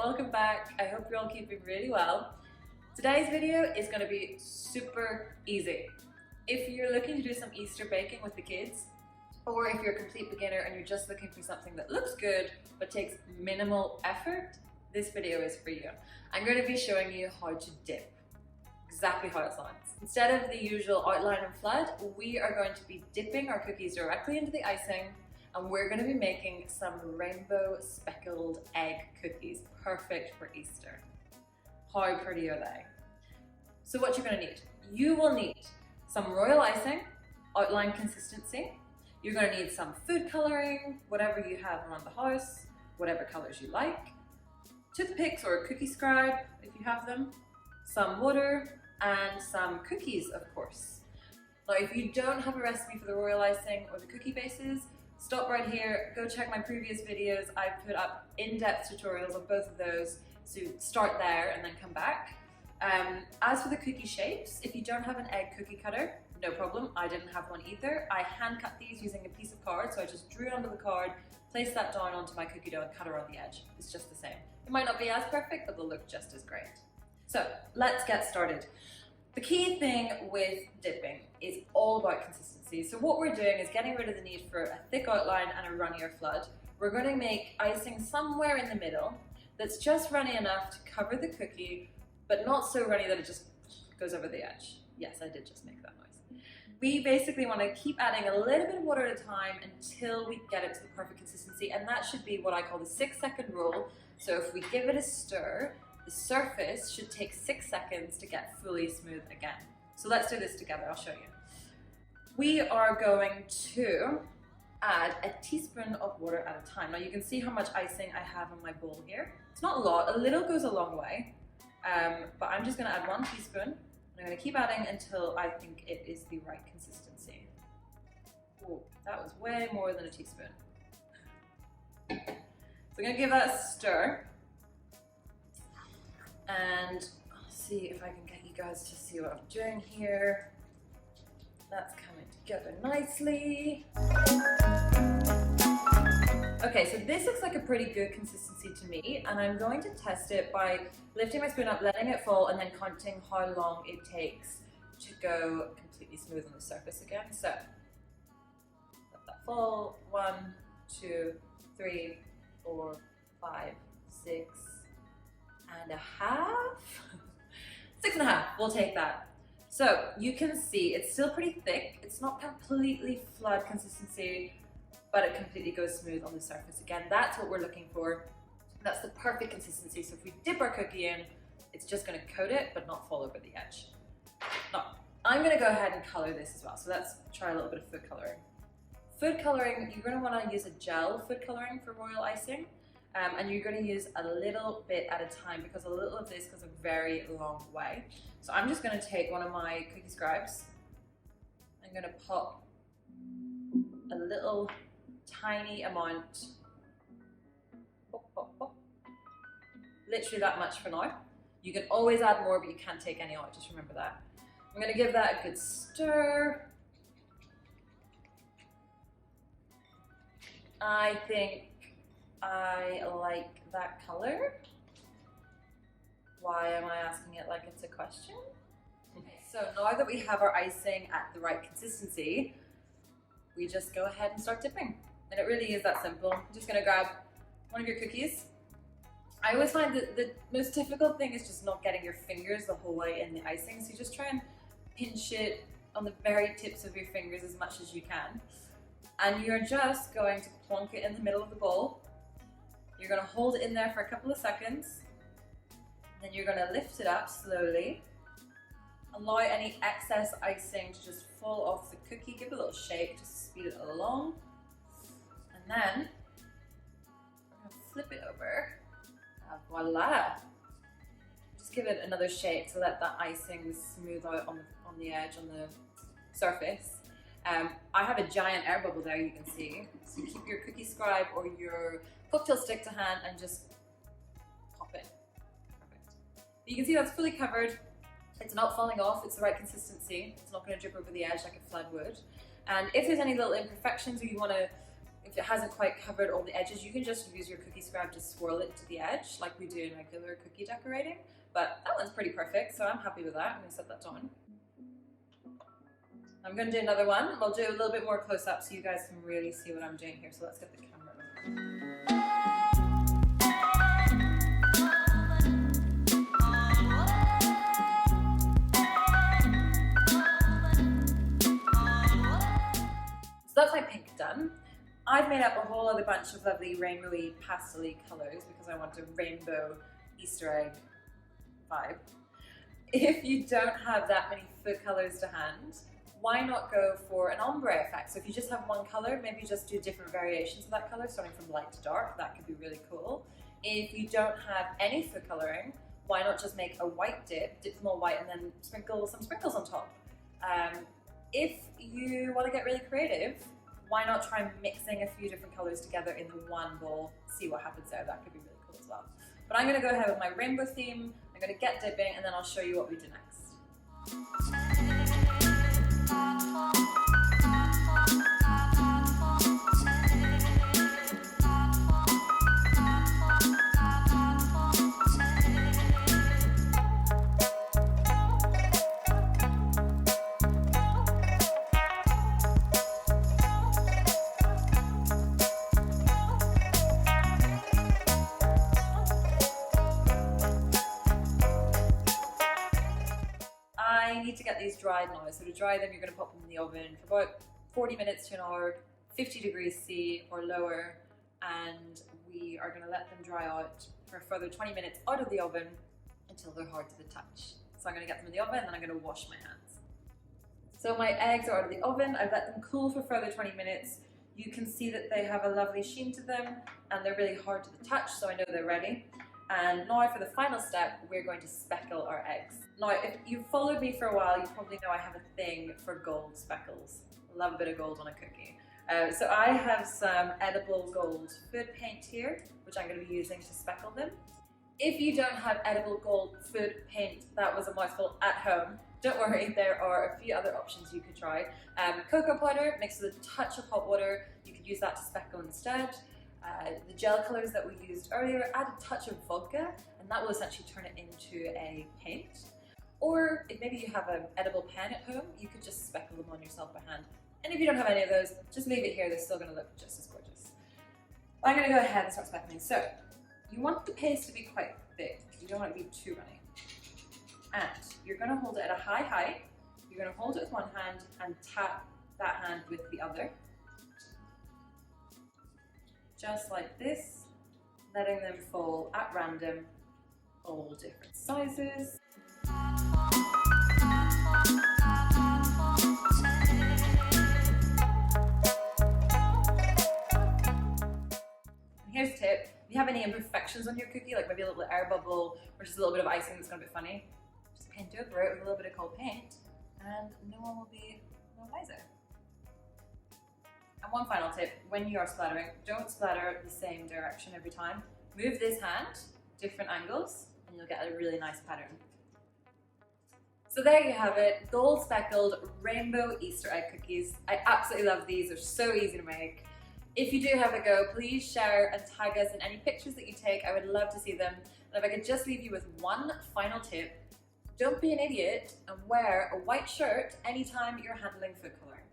welcome back. I hope you're all keeping really well. Today's video is going to be super easy. If you're looking to do some Easter baking with the kids, or if you're a complete beginner and you're just looking for something that looks good but takes minimal effort, this video is for you. I'm going to be showing you how to dip, exactly how it sounds. Instead of the usual outline and flood, we are going to be dipping our cookies directly into the icing, and we're going to be making some rainbow speckled egg cookies, perfect for Easter. How pretty are they? So what you're going to need, you will need some royal icing, outline consistency. You're going to need some food coloring, whatever you have around the house, whatever colors you like, toothpicks or a cookie scribe if you have them, some water, and some cookies, of course. Now, if you don't have a recipe for the royal icing or the cookie bases, stop right here, go check my previous videos. I've put up in-depth tutorials on both of those, so start there and then come back. As for the cookie shapes, if you don't have an egg cookie cutter, no problem, I didn't have one either. I hand cut these using a piece of card, so I just drew it onto the card, placed that down onto my cookie dough and cut around the edge. It's just the same. It might not be as perfect, but they'll look just as great. So let's get started. The key thing with dipping is all about consistency. So what we're doing is getting rid of the need for a thick outline and a runnier flood. We're going to make icing somewhere in the middle that's just runny enough to cover the cookie, but not so runny that it just goes over the edge. Yes, I did just make that noise. We basically want to keep adding a little bit of water at a time until we get it to the perfect consistency, and that should be what I call the 6-second rule. So if we give it a stir, the surface should take 6 seconds to get fully smooth again. So let's do this together, I'll show you. We are going to add a teaspoon of water at a time. Now you can see how much icing I have in my bowl here. It's not a lot, a little goes a long way, but I'm just gonna add 1 teaspoon. And I'm gonna keep adding until I think it is the right consistency. Oh, that was way more than a teaspoon. So I'm gonna give that a stir. And I'll see if I can get you guys to see what I'm doing here. That's coming together nicely. Okay, so this looks like a pretty good consistency to me, and I'm going to test it by lifting my spoon up, letting it fall, and then counting how long it takes to go completely smooth on the surface again. So, let that fall. 1, 2, 3, 4, 5, 6. And a half? 6.5, we'll take that. So you can see it's still pretty thick. It's not completely flood consistency, but it completely goes smooth on the surface. Again, that's what we're looking for. That's the perfect consistency. So if we dip our cookie in, it's just gonna coat it, but not fall over the edge. Now, I'm gonna go ahead and color this as well. So let's try a little bit of food coloring. Food coloring, you're gonna wanna use a gel food coloring for royal icing. And you're going to use a little bit at a time because a little of this goes a very long way. So I'm just going to take one of my cookie scribes. I'm going to pop a little tiny amount, pop, pop, pop. Literally that much for now. You can always add more, but you can't take any out, just remember that. I'm going to give that a good stir. I think I like that color. Why am I asking it like it's a question? Okay, so now that we have our icing at the right consistency, we just go ahead and start dipping. And it really is that simple. I'm just gonna grab one of your cookies. I always find that the most difficult thing is just not getting your fingers the whole way in the icing. So you just try and pinch it on the very tips of your fingers as much as you can. And you're just going to plonk it in the middle of the bowl. You're going to hold it in there for a couple of seconds, then you're going to lift it up slowly, allow any excess icing to just fall off the cookie, give it a little shake just to speed it along, and then I'm going to flip it over, and voila! Just give it another shake to let that icing smooth out on the edge, on the surface. I have a giant air bubble there, you can see, so you keep your cookie scribe or your cocktail stick to hand and just pop it. Perfect. You can see that's fully covered. It's not falling off, it's the right consistency. It's not going to drip over the edge like a flood would. And if there's any little imperfections or you want to if it hasn't quite covered all the edges, you can just use your cookie scribe to swirl it to the edge like we do in regular cookie decorating. But that one's pretty perfect, so I'm happy with that. I'm going to set that down. I'm going to do another one. I'll do a little bit more close up so you guys can really see what I'm doing here. So let's get the camera over. So that's my pink done. I've made up a whole other bunch of lovely rainbowy pastel-y colours because I want a rainbow Easter egg vibe. If you don't have that many food colours to hand, why not go for an ombre effect? So if you just have one colour, maybe just do different variations of that colour, starting from light to dark. That could be really cool. If you don't have any food colouring, why not just make a white dip them all white, and then sprinkle some sprinkles on top? If you want to get really creative, why not try mixing a few different colours together in the one bowl, see what happens there. That could be really cool as well. But I'm going to go ahead with my rainbow theme. I'm going to get dipping, and then I'll show you what we do next. I need to get these dried now. So to dry them, you're going to pop them in the oven for about 40 minutes to an hour, 50 degrees C or lower, and we are going to let them dry out for a further 20 minutes out of the oven until they're hard to the touch. So I'm going to get them in the oven and then I'm going to wash my hands. So my eggs are out of the oven. I've let them cool for further 20 minutes. You can see that they have a lovely sheen to them and they're really hard to the touch, so I know they're ready. And now for the final step, we're going to speckle our eggs. Now, if you've followed me for a while, you probably know I have a thing for gold speckles. I love a bit of gold on a cookie. So I have some edible gold food paint here, which I'm going to be using to speckle them. If you don't have edible gold food paint, that was a mouthful, at home, don't worry, there are a few other options you could try. Cocoa powder mixed with a touch of hot water, you could use that to speckle instead. The gel colours that we used earlier, add a touch of vodka, and that will essentially turn it into a paint. Or if maybe you have an edible pen at home, you could just speckle them on yourself by hand. And if you don't have any of those, just leave it here, they're still going to look just as gorgeous. I'm going to go ahead and start speckling. So, you want the paste to be quite thick, you don't want it to be too runny. And you're going to hold it at a high height, you're going to hold it with one hand and tap that hand with the other. Just like this, letting them fall at random, all different sizes. And here's a tip, if you have any imperfections on your cookie, like maybe a little air bubble or just a little bit of icing that's going to be funny, just paint over it with a little bit of cold paint and no one will be no wiser. And one final tip, when you are splattering, don't splatter the same direction every time. Move this hand, different angles, and you'll get a really nice pattern. So there you have it, gold speckled rainbow Easter egg cookies. I absolutely love these, they're so easy to make. If you do have a go, please share and tag us in any pictures that you take. I would love to see them. And if I could just leave you with one final tip, don't be an idiot and wear a white shirt anytime you're handling food coloring.